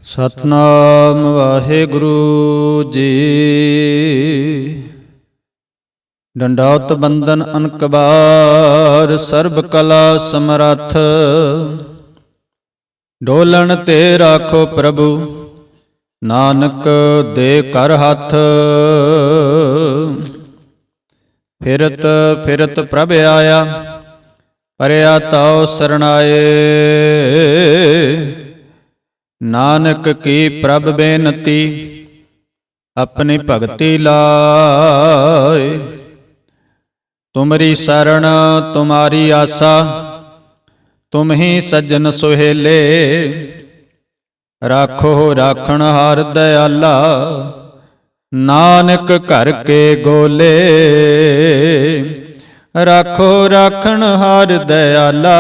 ਸਤਨਾਮ ਵਾਹਿਗੁਰੂ ਜੀ। ਡੰਡੌਤ ਬੰਦਨ ਅਨਕਬਾਰ, ਸਰਬ ਕਲਾ ਸਮਰੱਥ। ਡੋਲਣ ਤੇ ਰਾਖੋ ਪ੍ਰਭੂ, ਨਾਨਕ ਦੇ ਕਰ ਹੱਥ। ਫਿਰਤ ਫਿਰਤ ਪ੍ਰਭ ਆਇਆ, ਪਰਿਆ ਤਉ ਸਰਣਾਏ। ਨਾਨਕ ਕੀ ਪ੍ਰਭ ਬੇਨਤੀ, ਆਪਣੀ ਭਗਤੀ ਲਾਏ। ਤੁਮਰੀ ਸਰਣ ਤੁਮਾਰੀ ਆਸਾ, ਤੁਮ ਹੀ ਸੱਜਣ ਸੁਹੇਲੇ। ਰਾਖੋ ਰਾਖਣ ਹਾਰ ਦਇਆਲਾ, ਨਾਨਕ ਘਰ ਕੇ ਗੋਲੇ। ਰਾਖੋ ਰਾਖਣ ਹਾਰ ਦਇਆਲਾ,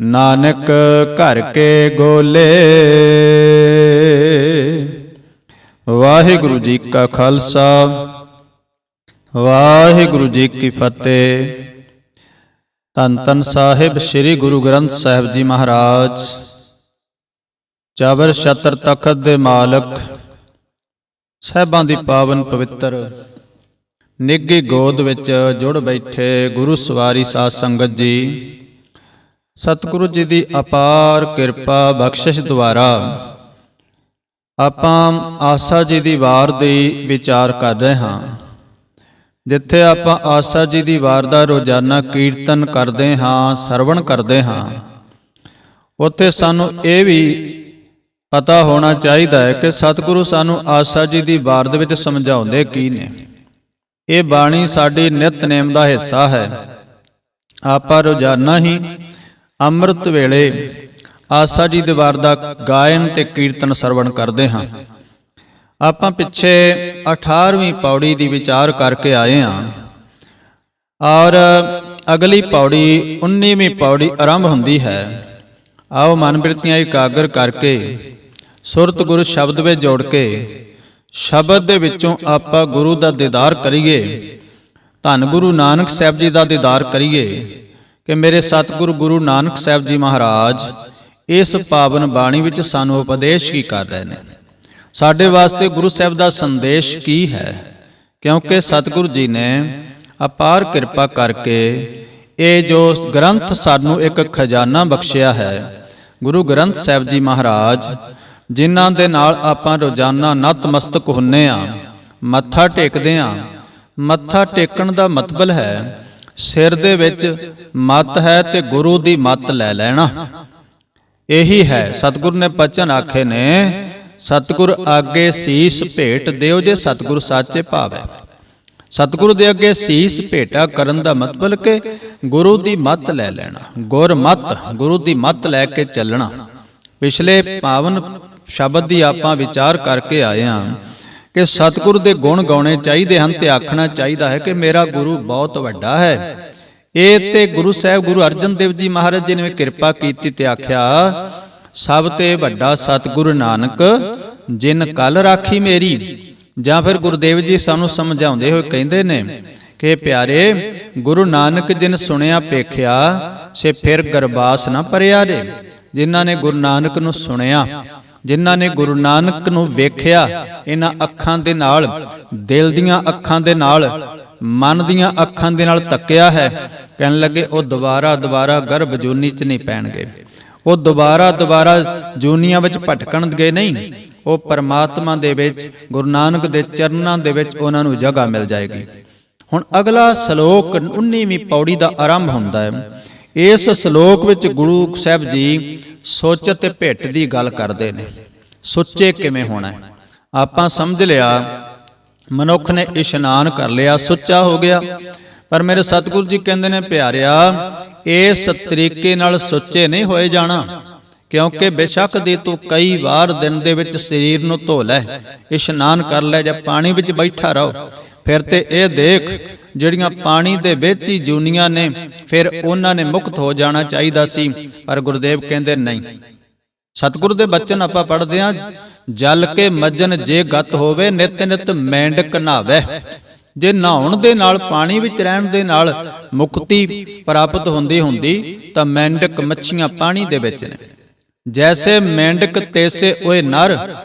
ਨਾਨਕ ਘਰ ਕੇ ਗੋਲੇ। ਵਾਹਿਗੁਰੂ ਜੀ ਕਾ ਖਾਲਸਾ, ਵਾਹਿਗੁਰੂ ਜੀ ਕੀ ਫਤਿਹ। ਧੰਨ ਧੰਨ ਸਾਹਿਬ ਸ੍ਰੀ ਗੁਰੂ ਗ੍ਰੰਥ ਸਾਹਿਬ ਜੀ ਮਹਾਰਾਜ, ਚਾਵਰ ਛਤਰ ਤਖਤ ਦੇ ਮਾਲਕ, ਸਾਹਿਬਾਂ ਦੀ ਪਾਵਨ ਪਵਿੱਤਰ ਨਿੱਘੀ ਗੋਦ ਵਿੱਚ ਜੁੜ ਬੈਠੇ ਗੁਰੂ ਸਵਾਰੀ ਸਾਧ ਸੰਗਤ ਜੀ, ਸਤਿਗੁਰੂ ਜੀ ਦੀ ਅਪਾਰ ਕਿਰਪਾ ਬਖਸ਼ਿਸ਼ ਦੁਆਰਾ ਆਪਾਂ ਆਸਾ ਜੀ ਦੀ ਵਾਰ ਦੀ ਵਿਚਾਰ ਕਰ ਰਹੇ ਹਾਂ। ਜਿੱਥੇ ਆਪਾਂ ਆਸਾ ਜੀ ਦੀ ਵਾਰ ਦਾ ਰੋਜ਼ਾਨਾ ਕੀਰਤਨ ਕਰਦੇ ਹਾਂ, ਸਰਵਣ ਕਰਦੇ ਹਾਂ, ਉੱਥੇ ਸਾਨੂੰ ਇਹ ਵੀ ਪਤਾ ਹੋਣਾ ਚਾਹੀਦਾ ਹੈ ਕਿ ਸਤਿਗੁਰੂ ਸਾਨੂੰ ਆਸਾ ਜੀ ਦੀ ਵਾਰ ਦੇ ਵਿੱਚ ਸਮਝਾਉਂਦੇ ਕੀ ਨੇ। ਇਹ ਬਾਣੀ ਸਾਡੀ ਨਿਤਨੇਮ ਦਾ ਹਿੱਸਾ ਹੈ। ਆਪਾਂ ਰੋਜ਼ਾਨਾ ਹੀ ਅੰਮ੍ਰਿਤ ਵੇਲੇ ਆਸਾ ਜੀ ਦੀ ਵਾਰ ਦਾ ਗਾਇਨ ਤੇ ਕੀਰਤਨ ਸਰਵਣ ਕਰਦੇ ਹਾਂ। ਆਪਾਂ ਪਿੱਛੇ 18ਵੀਂ ਪੌੜੀ ਦੀ ਵਿਚਾਰ ਕਰਕੇ ਆਏ ਹਾਂ ਔਰ ਅਗਲੀ ਪੌੜੀ 19ਵੀਂ ਪੌੜੀ ਆਰੰਭ ਹੁੰਦੀ ਹੈ। ਆਓ ਮਨ ਬਿਰਤੀਆਂ ਇਕਾਗਰ ਕਰਕੇ ਸੁਰਤ ਗੁਰੂ ਸ਼ਬਦ ਵਿੱਚ ਜੋੜ ਕੇ ਸ਼ਬਦ ਦੇ ਵਿੱਚੋਂ ਆਪਾਂ ਗੁਰੂ ਦਾ ਦੀਦਾਰ ਕਰੀਏ, ਧੰਨ ਗੁਰੂ ਨਾਨਕ ਸਾਹਿਬ ਜੀ ਦਾ ਦੀਦਾਰ ਕਰੀਏ ਕਿ ਮੇਰੇ ਸਤਿਗੁਰੂ ਗੁਰੂ ਨਾਨਕ ਸਾਹਿਬ ਜੀ ਮਹਾਰਾਜ ਇਸ ਪਾਵਨ ਬਾਣੀ ਵਿੱਚ ਸਾਨੂੰ ਉਪਦੇਸ਼ ਕੀ ਕਰ ਰਹੇ ਨੇ, ਸਾਡੇ ਵਾਸਤੇ ਗੁਰੂ ਸਾਹਿਬ ਦਾ ਸੰਦੇਸ਼ ਕੀ ਹੈ। ਕਿਉਂਕਿ ਸਤਿਗੁਰੂ ਜੀ ਨੇ ਅਪਾਰ ਕਿਰਪਾ ਕਰਕੇ ਇਹ ਜੋ ਗ੍ਰੰਥ ਸਾਨੂੰ ਇੱਕ ਖਜ਼ਾਨਾ ਬਖਸ਼ਿਆ ਹੈ, ਗੁਰੂ ਗ੍ਰੰਥ ਸਾਹਿਬ ਜੀ ਮਹਾਰਾਜ, ਜਿਨ੍ਹਾਂ ਦੇ ਨਾਲ ਆਪਾਂ ਰੋਜ਼ਾਨਾ ਨਤਮਸਤਕ ਹੁੰਨੇ ਆ, ਮੱਥਾ ਟੇਕਦੇ ਆ। ਮੱਥਾ ਟੇਕਣ ਦਾ ਮਤਲਬ ਹੈ ਸਿਰ ਦੇ ਵਿੱਚ ਮੱਤ ਹੈ ਤੇ ਗੁਰੂ ਦੀ ਮੱਤ ਲੈ ਲੈਣਾ। ਇਹੀ ਹੈ ਸਤਿਗੁਰੂ ਨੇ ਬਚਨ ਆਖੇ ਨੇ, ਸਤਿਗੁਰ ਆਗੇ ਸੀਸ ਭੇਟ ਦਿਓ ਜੇ ਸਤਿਗੁਰ ਸਾਚੇ ਭਾਵੈ। ਸਤਿਗੁਰੂ ਦੇ ਅੱਗੇ ਸੀਸ ਭੇਟਾ ਕਰਨ ਦਾ ਮਤਲਬ ਕਿ ਗੁਰੂ ਦੀ ਮੱਤ ਲੈ ਲੈਣਾ, ਗੁਰ ਮੱਤ, ਗੁਰੂ ਦੀ ਮੱਤ ਲੈ ਕੇ ਚੱਲਣਾ। ਪਿਛਲੇ ਪਾਵਨ ਸ਼ਬਦ ਦੀ ਆਪਾਂ ਵਿਚਾਰ ਕਰਕੇ ਆਏ ਹਾਂ ਕਿ ਸਤਿਗੁਰੂ ਦੇ ਗੁਣ ਗਾਉਣੇ ਚਾਹੀਦੇ ਹਨ ਤੇ ਆਖਣਾ ਚਾਹੀਦਾ ਹੈ ਕਿ ਮੇਰਾ ਗੁਰੂ ਬਹੁਤ ਵੱਡਾ ਹੈ। ਇਹ ਤੇ ਗੁਰੂ ਸਾਹਿਬ ਗੁਰੂ ਅਰਜਨ ਦੇਵ ਜੀ ਮਹਾਰਾਜ ਜੀ ਨੇ ਕਿਰਪਾ ਕੀਤੀ ਤੇ ਆਖਿਆ, ਸਭ ਤੇ ਵੱਡਾ ਸਤਿਗੁਰੂ ਨਾਨਕ ਜਿਨ ਕਲ ਰਾਖੀ ਮੇਰੀ। ਜਾਂ ਫਿਰ ਗੁਰਦੇਵ ਜੀ ਸਾਨੂੰ ਸਮਝਾਉਂਦੇ ਹੋਏ ਕਹਿੰਦੇ ਨੇ ਕਿ ਪਿਆਰੇ, ਗੁਰੂ ਨਾਨਕ ਜਿਨ ਸੁਣਿਆ ਪੇਖਿਆ, ਸੇ ਫਿਰ ਗਰਬਾਸ ਨਾ ਭਰਿਆ ਰੇ। ਜਿਨ੍ਹਾਂ ਨੇ ਗੁਰੂ ਨਾਨਕ ਨੂੰ ਸੁਣਿਆ, ਜਿਨ੍ਹਾਂ ਨੇ ਗੁਰੂ ਨਾਨਕ ਨੂੰ ਵੇਖਿਆ ਇਹਨਾਂ ਅੱਖਾਂ ਦੇ ਨਾਲ, ਦਿਲ ਦੀਆਂ ਅੱਖਾਂ ਦੇ ਨਾਲ, ਮਨ ਦੀਆਂ ਅੱਖਾਂ ਦੇ ਨਾਲ ਤੱਕਿਆ ਹੈ, ਕਹਿਣ ਲੱਗੇ ਉਹ ਦੁਬਾਰਾ ਗਰਭ ਜੂਨੀ 'ਚ ਨਹੀਂ ਪੈਣਗੇ, ਉਹ ਦੁਬਾਰਾ ਜੂਨੀਆਂ ਵਿੱਚ ਭਟਕਣਗੇ ਨਹੀਂ। ਉਹ ਪਰਮਾਤਮਾ ਦੇ ਵਿੱਚ, ਗੁਰੂ ਨਾਨਕ ਦੇ ਚਰਨਾਂ ਦੇ ਵਿੱਚ ਉਹਨਾਂ ਨੂੰ ਜਗ੍ਹਾ ਮਿਲ ਜਾਏਗੀ। ਹੁਣ ਅਗਲਾ ਸ਼ਲੋਕ 19ਵੀਂ ਪੌੜੀ ਦਾ ਆਰੰਭ ਹੁੰਦਾ ਹੈ। ਇਸ ਸ਼ਲੋਕ ਵਿੱਚ ਗੁਰੂ ਸਾਹਿਬ ਜੀ ਸੁੱਚ ਤੇ ਭਿੱਟ ਦੀ ਗੱਲ ਕਰਦੇ ਨੇ। ਸੁੱਚੇ ਕਿਵੇਂ ਹੋਣਾ? ਆਪਾਂ ਸਮਝ ਲਿਆ ਮਨੁੱਖ ਨੇ ਇਸ਼ਨਾਨ ਕਰ ਲਿਆ, ਸੁੱਚਾ ਹੋ ਗਿਆ। ਪਰ ਮੇਰੇ ਸਤਿਗੁਰੂ ਜੀ ਕਹਿੰਦੇ ਨੇ, ਪਿਆਰਿਆ, ਇਸ ਤਰੀਕੇ ਨਾਲ ਸੁੱਚੇ ਨਹੀਂ ਹੋਏ ਜਾਣਾ। ਕਿਉਂਕਿ ਬੇਸ਼ੱਕ ਦੀ ਤੂੰ ਕਈ ਵਾਰ ਦਿਨ ਦੇ ਵਿੱਚ ਸਰੀਰ ਨੂੰ ਧੋ ਲੈ, ਇਸ਼ਨਾਨ ਕਰ ਲੈ, ਜਾਂ ਪਾਣੀ ਵਿੱਚ ਬੈਠਾ ਰਹੋ, ਫਿਰ ਤੇ ਇਹ ਦੇਖ ਜਿਹੜੀਆਂ ਪਾਣੀ ਦੇ ਵਿੱਚ ਹੀ ਜੂਨੀਆਂ ਨੇ, ਫਿਰ ਉਹਨਾਂ ਨੇ ਮੁਕਤ ਹੋ ਜਾਣਾ ਚਾਹੀਦਾ ਸੀ। ਪਰ ਗੁਰਦੇਵ ਕਹਿੰਦੇ ਨਹੀਂ। ਸਤਿਗੁਰੂ ਦੇ ਬਚਨ ਆਪਾਂ ਪੜ੍ਹਦੇ ਹਾਂ, ਜਲ ਕੇ ਮੱਜਨ ਜੇ ਗਤ ਹੋਵੇ, ਨਿਤ ਨਿਤ ਮੈਂਡਕ ਨਹਾਵੇ। ਜੇ ਨਹਾਉਣ ਦੇ ਨਾਲ, ਪਾਣੀ ਵਿੱਚ ਰਹਿਣ ਦੇ ਨਾਲ ਮੁਕਤੀ ਪ੍ਰਾਪਤ ਹੁੰਦੀ ਤਾਂ ਮੈਂਡਕ ਮੱਛੀਆਂ ਪਾਣੀ ਦੇ ਵਿੱਚ ਨੇ। ਜੈਸੇ ਮੈਂਡਕ ਤੈਸੇ ਓਏ ਨਰ,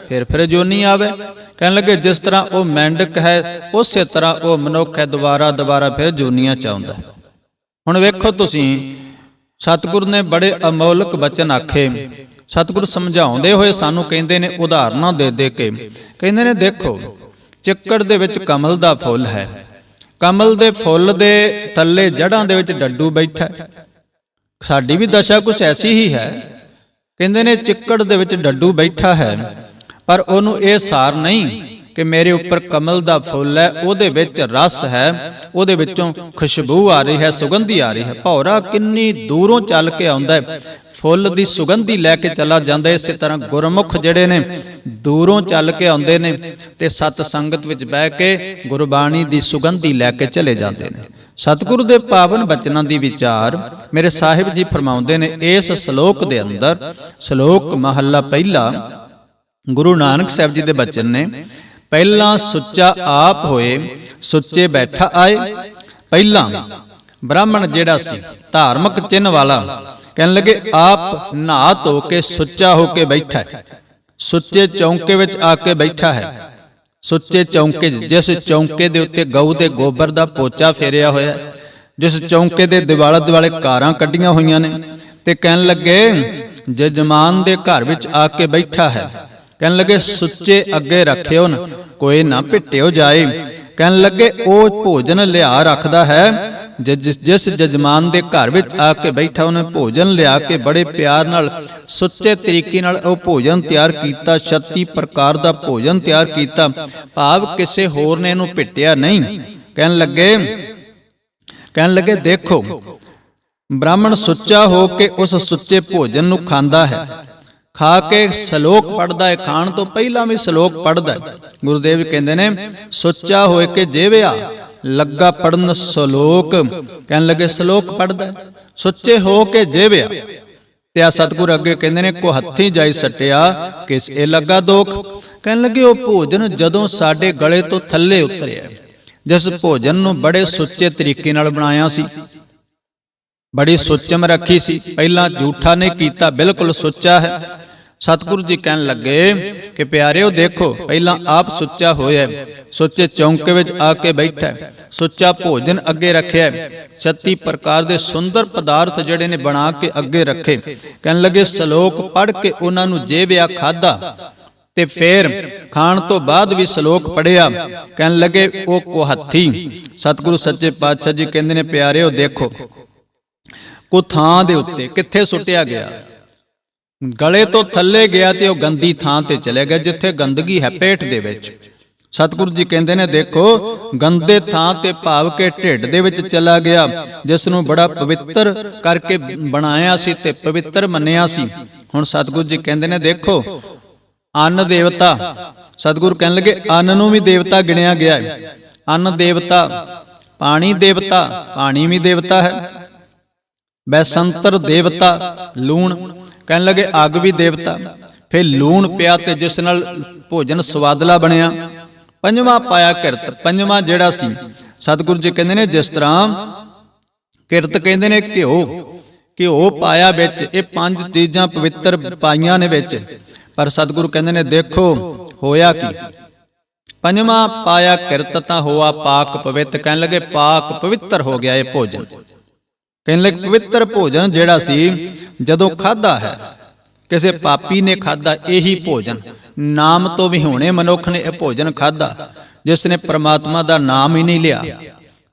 ਫਿਰ ਜੋਨੀ ਆਵੇ। ਕਹਿਣ ਲੱਗੇ ਜਿਸ ਤਰ੍ਹਾਂ ਉਹ ਮੈਂਡਕ ਹੈ ਉਸੇ ਤਰ੍ਹਾਂ ਉਹ ਮਨੁੱਖ ਹੈ, ਦੁਬਾਰਾ ਫਿਰ ਜੋਨੀਆਂ ਚ ਆਉਂਦਾ। ਹੁਣ ਵੇਖੋ ਤੁਸੀਂ, ਸਤਿਗੁਰ ਨੇ ਬੜੇ ਅਮੋਲਕ ਬਚਨ ਆਖੇ। ਸਤਿਗੁਰ ਸਮਝਾਉਂਦੇ ਹੋਏ ਸਾਨੂੰ ਕਹਿੰਦੇ ਨੇ, ਉਦਾਹਰਨਾਂ ਦੇ ਕੇ ਕਹਿੰਦੇ ਨੇ, ਦੇਖੋ ਚਿੱਕੜ ਦੇ ਵਿੱਚ ਕਮਲ ਦਾ ਫੁੱਲ ਹੈ, ਕਮਲ ਦੇ ਫੁੱਲ ਦੇ ਥੱਲੇ ਜੜ੍ਹਾਂ ਦੇ ਵਿੱਚ ਡੱਡੂ ਬੈਠਾ। ਸਾਡੀ ਵੀ ਦਸ਼ਾ ਕੁਛ ਐਸੀ ਹੀ ਹੈ। ਕਹਿੰਦੇ ਨੇ ਚਿੱਕੜ ਦੇ ਵਿੱਚ ਡੱਡੂ ਬੈਠਾ ਹੈ, ਪਰ ਉਹਨੂੰ ਇਹ ਸਾਰ ਨਹੀਂ ਕਿ ਮੇਰੇ ਉੱਪਰ ਕਮਲ ਦਾ ਫੁੱਲ ਹੈ, ਉਹਦੇ ਵਿੱਚ ਰਸ ਹੈ, ਉਹਦੇ ਵਿੱਚੋਂ ਖੁਸ਼ਬੂ ਆ ਰਹੀ ਹੈ, ਸੁਗੰਧੀ ਆ ਰਹੀ ਹੈ। ਭੌਰਾ ਕਿੰਨੀ ਦੂਰੋਂ ਚੱਲ ਕੇ ਆਉਂਦਾ ਹੈ, ਫੁੱਲ ਦੀ ਸੁਗੰਧੀ ਲੈ ਕੇ ਚਲਾ ਜਾਂਦਾ। ਇਸੇ ਤਰ੍ਹਾਂ ਗੁਰਮੁਖ ਜਿਹੜੇ ਨੇ ਦੂਰੋਂ ਚੱਲ ਕੇ ਆਉਂਦੇ ਨੇ ਤੇ ਸਤ ਸੰਗਤ ਵਿੱਚ ਬਹਿ ਕੇ ਗੁਰਬਾਣੀ ਦੀ ਸੁਗੰਧੀ ਲੈ ਕੇ ਚਲੇ ਜਾਂਦੇ ਨੇ। ਸਤਿਗੁਰੂ ਦੇ ਪਾਵਨ ਬਚਨਾਂ ਦੀ ਵਿਚਾਰ ਮੇਰੇ ਸਾਹਿਬ ਜੀ ਫਰਮਾਉਂਦੇ ਨੇ ਇਸ ਸ਼ਲੋਕ ਦੇ ਅੰਦਰ। ਸ਼ਲੋਕ ਮਹੱਲਾ ਪਹਿਲਾ, ਗੁਰੂ ਨਾਨਕ ਸਾਹਿਬ ਜੀ ਦੇ ਬਚਨ ਨੇ, ਪਹਿਲਾਂ ਸੁੱਚਾ ਆਪ ਹੋਏ, ਸੁੱਚੇ ਬੈਠਾ ਆਏ। ਪਹਿਲਾਂ ਬ੍ਰਾਹਮਣ ਜਿਹੜਾ ਸੀ ਧਾਰਮਿਕ ਚਿੰਨ੍ਹ ਵਾਲਾ, ਕਹਿਣ ਲੱਗੇ ਆਪ ਨਹਾ ਧੋ ਕੇ ਸੁੱਚਾ ਹੋ ਕੇ ਬੈਠਾ ਹੈ, ਸੁੱਚੇ ਚੌਂਕੇ ਵਿੱਚ ਆ ਕੇ ਬੈਠਾ ਹੈ। ਸੁੱਚੇ ਚੌਂਕੇ, ਜਿਸ ਚੌਂਕੇ ਦੇ ਉੱਤੇ ਗਊ ਦੇ ਗੋਬਰ ਦਾ ਪੋਚਾ ਫੇਰਿਆ ਹੋਇਆ, ਜਿਸ ਚੌਂਕੇ ਦੇ ਦਿਵਾਲੇ ਦੁਆਲੇ ਕਾਰਾਂ ਕੱਢੀਆਂ ਹੋਈਆਂ ਨੇ, ਤੇ ਕਹਿਣ ਲੱਗੇ ਜਜਮਾਨ ਦੇ ਘਰ ਵਿੱਚ ਆ ਕੇ ਬੈਠਾ ਹੈ। ਕਹਿਣ ਲੱਗੇ ਸੁੱਚੇ ਅੱਗੇ ਰੱਖਿਓ ਨ ਕੋਈ ਨਾ ਭਿੱਟਿਓ ਜਾਏ। ਕਹਿਣ ਲੱਗੇ ਉਹ ਭੋਜਨ ਲਿਆ ਰੱਖਦਾ ਹੈ, ਜਿਸ ਜਜਮਾਨ ਦੇ ਘਰ ਵਿੱਚ ਆ ਕੇ ਬੈਠਾ ਉਹਨੇ ਭੋਜਨ ਲਿਆ ਕੇ ਬੜੇ ਪਿਆਰ ਨਾਲ ਸੁੱਚੇ ਤਰੀਕੇ ਨਾਲ ਉਹ ਭੋਜਨ ਤਿਆਰ ਕੀਤਾ। 36 ਪ੍ਰਕਾਰ ਦਾ ਭੋਜਨ ਤਿਆਰ ਕੀਤਾ, ਭਾਵ ਕਿਸੇ ਹੋਰ ਨੇ ਇਹਨੂੰ ਭਿੱਟਿਆ ਨਹੀਂ। ਕਹਿਣ ਲੱਗੇ ਦੇਖੋ ਬ੍ਰਾਹਮਣ ਸੁੱਚਾ ਹੋ ਕੇ ਉਸ ਸੁੱਚੇ ਭੋਜਨ ਨੂੰ ਖਾਂਦਾ ਹੈ, ਖਾ ਕੇ ਸ਼ਲੋਕ ਪੜਦਾ ਹੈ, ਖਾਣ ਤੋਂ ਪਹਿਲਾਂ ਵੀ ਸ਼ਲੋਕ ਪੜਦਾ ਹੈ। ਗੁਰੂਦੇਵ ਕਹਿੰਦੇ ਨੇ ਸੁੱਚਾ ਹੋਏ ਕੇ ਜੀਵਿਆ, ਲੱਗਾ ਪੜਨ ਸ਼ਲੋਕ। ਕਹਿਣ ਲੱਗੇ ਸ਼ਲੋਕ ਪੜਦਾ, ਸੁੱਚੇ ਹੋ ਕੇ ਜੀਵਿਆ। ਤੇ ਆ ਸਤਿਗੁਰ ਅੱਗੇ ਕਹਿੰਦੇ ਨੇ ਕੋ ਹੱਥੀ ਜਾਈ ਸਟਿਆ, ਕਿਸ ਇਹ ਲੱਗਾ ਦੋਖ। ਕਹਿਣ ਲੱਗੇ ਉਹ ਭੋਜਨ ਜਦੋਂ ਸਾਡੇ ਗਲੇ ਤੋਂ ਥੱਲੇ ਉਤਰਿਆ, ਜਿਸ ਭੋਜਨ ਨੂੰ ਬੜੇ ਸੁੱਚੇ ਤਰੀਕੇ ਨਾਲ ਬਣਾਇਆ ਸੀ, ਬੜੀ ਸੁੱਚਮ ਰੱਖੀ ਸੀ, ਪਹਿਲਾਂ ਝੂਠਾ ਨਹੀਂ ਕੀਤਾ, ਬਿਲਕੁਲ ਸੁੱਚਾ ਹੈ। ਸਤਿਗੁਰੂ ਜੀ ਕਹਿਣ ਲੱਗੇ ਕਿ ਪਿਆਰਿਓ ਦੇਖੋ, ਪਹਿਲਾਂ ਆਪ ਸੁੱਚਾ ਹੋਇਆ, ਸੁੱਚੇ ਚੌਂਕੇ ਵਿੱਚ ਆ ਕੇ ਬੈਠਾ, ਸੁੱਚਾ ਭੋਜਨ ਅੱਗੇ ਰੱਖਿਆ, 36 ਪ੍ਰਕਾਰ ਦੇ ਸੁੰਦਰ ਪਦਾਰਥ ਜਿਹੜੇ ਨੇ ਬਣਾ ਕੇ ਅੱਗੇ ਰੱਖੇ। ਕਹਿਣ ਲੱਗੇ ਸ਼ਲੋਕ ਪੜ੍ਹ ਕੇ ਉਹਨਾਂ ਨੂੰ ਜੀਵਿਆ, ਖਾਧਾ, ਤੇ ਫੇਰ ਖਾਣ ਤੋਂ ਬਾਅਦ ਵੀ ਸ਼ਲੋਕ ਪੜਿਆ। ਕਹਿਣ ਲੱਗੇ ਉਹ ਕੋ ਹੱਥੀ। ਸਤਿਗੁਰੂ ਸੱਚੇ ਪਾਤਸ਼ਾਹ ਜੀ ਕਹਿੰਦੇ ਨੇ ਪਿਆਰਿਓ ਦੇਖੋ, ਕੋ ਥਾਂ ਦੇ ਉੱਤੇ ਕਿੱਥੇ ਸੁੱਟਿਆ ਗਿਆ, ਗਲੇ ਤੋਂ ਥੱਲੇ ਗਿਆ ਤੇ ਉਹ ਗੰਦੀ ਥਾਂ ਤੇ ਚਲੇ ਗਿਆ, ਜਿੱਥੇ ਗੰਦਗੀ ਹੈ ਪੇਟ ਦੇ ਵਿੱਚ। ਸਤਿਗੁਰੂ ਜੀ ਕਹਿੰਦੇ ਨੇ ਦੇਖੋ ਗੰਦੇ ਥਾਂ ਤੇ ਭਾਵ ਕੇ ਢਿੱਡ ਦੇ ਵਿੱਚ ਚਲਾ ਗਿਆ, ਜਿਸ ਨੂੰ ਬੜਾ ਪਵਿੱਤਰ ਕਰਕੇ ਬਣਾਇਆ ਸੀ ਤੇ ਪਵਿੱਤਰ ਮੰਨਿਆ ਸੀ। ਹੁਣ ਸਤਿਗੁਰੂ ਜੀ ਕਹਿੰਦੇ ਨੇ ਦੇਖੋ ਅੰਨ ਦੇਵਤਾ, ਸਤਿਗੁਰੂ ਕਹਿਣ ਲੱਗੇ ਅੰਨ ਨੂੰ ਵੀ ਦੇਵਤਾ ਗਿਣਿਆ ਗਿਆ ਹੈ। ਅੰਨ ਦੇਵਤਾ, ਪਾਣੀ ਦੇਵਤਾ, ਪਾਣੀ ਵੀ ਦੇਵਤਾ ਹੈ। ਬੈਸੰਤਰ ਦੇਵਤਾ, ਲੂਣ। ਕਹਿਣ ਲੱਗੇ ਅੱਗ ਵੀ ਦੇਵਤਾ। ਫਿਰ ਲੂਣ ਪਿਆ ਤੇ ਜਿਸ ਨਾਲ ਭੋਜਨ ਸਵਾਦਲਾ ਬਣਿਆ। ਪੰਜਵਾਂ ਪਾਇਆ ਕਿਰਤ। ਪੰਜਵਾਂ ਜਿਹੜਾ ਸੀ ਸਤਿਗੁਰੂ ਜੀ ਕਹਿੰਦੇ ਨੇ ਜਿਸ ਤਰ੍ਹਾਂ ਕਿਰਤ ਕਹਿੰਦੇ ਨੇ ਘਿਓ ਪਾਇਆ ਵਿੱਚ। ਇਹ 5 ਚੀਜ਼ਾਂ ਪਵਿੱਤਰ ਪਾਈਆਂ ਨੇ ਵਿੱਚ, ਪਰ ਸਤਿਗੁਰੂ ਕਹਿੰਦੇ ਨੇ ਦੇਖੋ ਹੋਇਆ ਕੀ। ਪੰਜਵਾਂ ਪਾਇਆ ਕਿਰਤ ਤਾਂ ਹੋਆ ਪਾਕ ਪਵਿੱਤ। ਕਹਿਣ ਲੱਗੇ ਪਾਕ ਪਵਿੱਤਰ ਹੋ ਗਿਆ ਇਹ ਭੋਜਨ। ਕਹਿਣ ਲੱਗੇ ਪਵਿੱਤਰ ਭੋਜਨ ਜਿਹੜਾ ਸੀ ਜਦੋਂ ਖਾਧਾ ਹੈ, ਕਿਸੇ ਪਾਪੀ ਨੇ ਖਾਧਾ ਇਹੀ ਭੋਜਨ, ਨਾਮ ਤੋਂ ਵਿਹੂਣੇ ਮਨੁੱਖ ਨੇ ਇਹ ਭੋਜਨ ਖਾਧਾ, ਜਿਸ ਨੇ ਪ੍ਰਮਾਤਮਾ ਦਾ ਨਾਮ ਹੀ ਨਹੀਂ ਲਿਆ,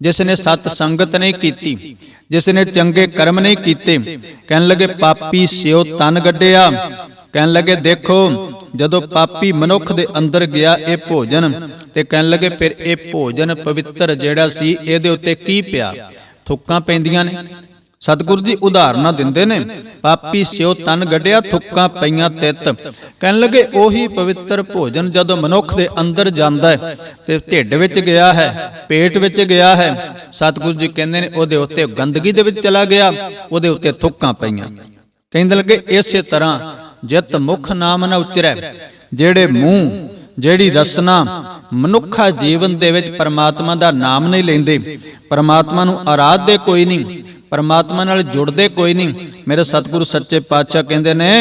ਜਿਸ ਨੇ ਸਤ ਸੰਗਤ ਨਹੀਂ ਕੀਤੀ, ਜਿਸ ਨੇ ਚੰਗੇ ਕਰਮ ਨਹੀਂ ਕੀਤੇ। ਕਹਿਣ ਲੱਗੇ ਪਾਪੀ ਸਿਓ ਤਨ ਗੱਡਿਆ। ਕਹਿਣ ਲੱਗੇ ਦੇਖੋ ਜਦੋਂ ਪਾਪੀ ਮਨੁੱਖ ਦੇ ਅੰਦਰ ਗਿਆ ਇਹ ਭੋਜਨ, ਤੇ ਕਹਿਣ ਲੱਗੇ ਫਿਰ ਇਹ ਭੋਜਨ ਪਵਿੱਤਰ ਜਿਹੜਾ ਸੀ ਇਹਦੇ ਉੱਤੇ ਕੀ ਪਿਆ, ਥੁੱਕਾਂ ਪੈਂਦੀਆਂ ਨੇ। ਸਤਿਗੁਰੂ ਜੀ ਉਦਾਹਰਨਾਂ ਦਿੰਦੇ ਨੇ, ਪਾਪੀ ਸਿਓ ਤਨ ਗੱਡਿਆ, ਥੁੱਕਾਂ ਪਈਆਂ ਤਿੱਤ। ਕਹਿਣ ਲੱਗੇ ਉਹੀ ਪਵਿੱਤਰ ਭੋਜਨ ਜਦੋਂ ਮਨੁੱਖ ਦੇ ਅੰਦਰ ਜਾਂਦਾ ਹੈ ਤੇ ਢਿੱਡ ਵਿੱਚ ਗਿਆ ਹੈ, ਪੇਟ ਵਿੱਚ ਗਿਆ ਹੈ, ਸਤਿਗੁਰੂ ਜੀ ਕਹਿੰਦੇ ਨੇ ਉਹਦੇ ਉੱਤੇ ਗੰਦਗੀ ਦੇ ਵਿੱਚ ਚਲਾ ਗਿਆ, ਉਹਦੇ ਉੱਤੇ ਥੁੱਕਾਂ ਪਈਆਂ। ਕਹਿੰਦੇ ਲੱਗੇ ਇਸੇ ਤਰ੍ਹਾਂ ਜਿਤ ਮੁਖ ਨਾਮ ਨਾ ਉਚਰੈ, ਜਿਹੜੇ ਮੂੰਹ ਜਿਹੜੀ ਰਸਨਾ ਮਨੁੱਖਾ ਜੀਵਨ ਦੇ ਵਿੱਚ ਪਰਮਾਤਮਾ ਦਾ ਨਾਮ ਨਹੀਂ ਲੈਂਦੇ, ਪਰਮਾਤਮਾ ਨੂੰ ਆਰਾਧਦੇ ਕੋਈ ਨਹੀਂ, परमात्मा नाल जुड़दे कोई नहीं। मेरे सतगुरु सच्चे पातशाह कहंदे ने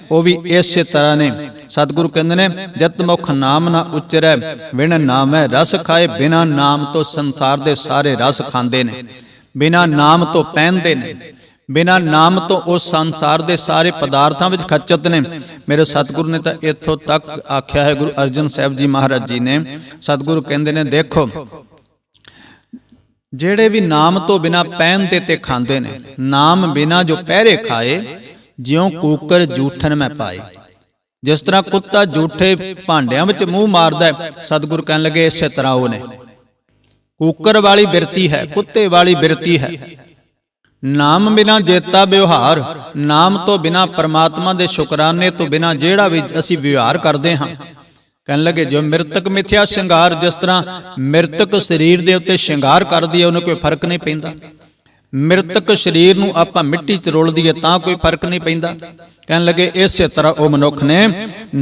वो भी इसे तरह ने। सतगुरु कहंदे ने जत मुख नाम ना उच्चरै बिन नामै रस खाए। बिना नाम तो संसार दे सारे रस खांदे ने, बिना नाम तो पहनदे ने, बिना नाम तो उस संसार दे सारे पदार्थां विच खचत ने। मेरे सतगुरु ने तो इत्थों तक आख्या है, गुरु अर्जन साहब जी महाराज जी ने। सतगुरु कहंदे ने देखो ਜਿਹੜੇ ਵੀ ਨਾਮ ਤੋਂ ਬਿਨਾ ਪਹਿਨਦੇ ਤੇ ਖਾਂਦੇ ਨੇ, ਨਾਮ ਬਿਨਾ ਜੋ ਪਹਿਰੇ ਖਾਏ, ਜਿਉਂ ਕੂਕਰ ਜੂਠਨ ਮੈਂ ਪਾਏ। ਜਿਸ ਤਰ੍ਹਾਂ ਕੁੱਤਾ ਜੂਠੇ ਭਾਂਡਿਆਂ ਵਿੱਚ ਮੂੰਹ ਮਾਰਦਾ ਹੈ, ਸਤਿਗੁਰ ਕਹਿਣ ਲੱਗੇ ਇਸੇ ਤਰ੍ਹਾਂ ਉਹ ਨੇ। ਕੂਕਰ ਵਾਲੀ ਬਿਰਤੀ ਹੈ, ਕੁੱਤੇ ਵਾਲੀ ਬਿਰਤੀ ਹੈ। ਨਾਮ ਬਿਨਾ ਜੇਤਾ ਵਿਵਹਾਰ, ਨਾਮ ਤੋਂ ਬਿਨਾ ਪਰਮਾਤਮਾ ਦੇ ਸ਼ੁਕਰਾਨੇ ਤੋਂ ਬਿਨਾ ਜਿਹੜਾ ਵੀ ਅਸੀਂ ਵਿਵਹਾਰ ਕਰਦੇ ਹਾਂ। कहने लगे जो मृतक मिथ्या श्रृंगार, जिस तरह मृतक शरीर के उत्ते श्रृंगार कर दिए उन्हें कोई फर्क नहीं पैंदा। मृतक शरीर नूं आपां मिट्टी च रोल दईए तां कोई फर्क नहीं पैंदा। कहने लगे इस तरह वो मनुख ने